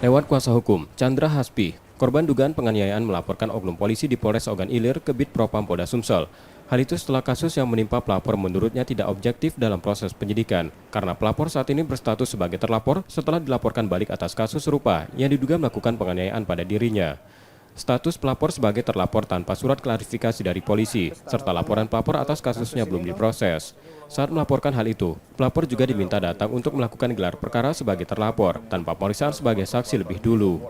Lewat kuasa hukum, Chandra Haspi, korban dugaan penganiayaan melaporkan oknum polisi di Polres Ogan Ilir ke Bid Propam Polda Sumsel. Hal itu setelah kasus yang menimpa pelapor menurutnya tidak objektif dalam proses penyidikan, karena pelapor saat ini berstatus sebagai terlapor setelah dilaporkan balik atas kasus serupa yang diduga melakukan penganiayaan pada dirinya. Status pelapor sebagai terlapor tanpa surat klarifikasi dari polisi, serta laporan pelapor atas kasusnya belum diproses. Saat melaporkan hal itu, pelapor juga diminta datang untuk melakukan gelar perkara sebagai terlapor, tanpa pemeriksaan sebagai saksi lebih dulu.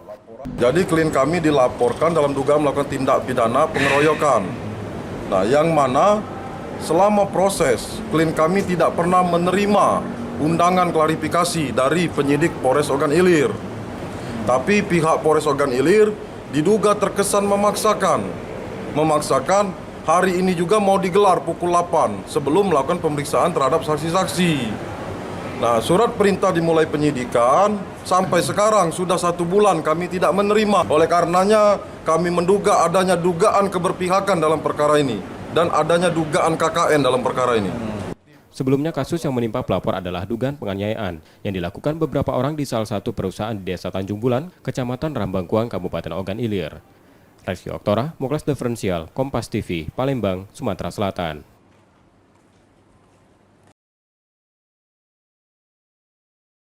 Jadi klien kami dilaporkan dalam dugaan melakukan tindak pidana pengeroyokan. Nah, yang mana selama proses klien kami tidak pernah menerima undangan klarifikasi dari penyidik Polres Ogan Ilir. Tapi pihak Polres Ogan Ilir diduga terkesan memaksakan hari ini juga mau digelar pukul 8 sebelum melakukan pemeriksaan terhadap saksi-saksi. Nah, surat perintah dimulai penyidikan sampai sekarang sudah 1 bulan kami tidak menerima. Oleh karenanya kami menduga adanya dugaan keberpihakan dalam perkara ini dan adanya dugaan KKN dalam perkara ini. Sebelumnya kasus yang menimpa pelapor adalah dugaan penganiayaan yang dilakukan beberapa orang di salah satu perusahaan di Desa Tanjung Bulan, Kecamatan Rambangkuang, Kabupaten Ogan Ilir. Rizky Oktora, Muklas Diferensial, Kompas TV, Palembang, Sumatera Selatan.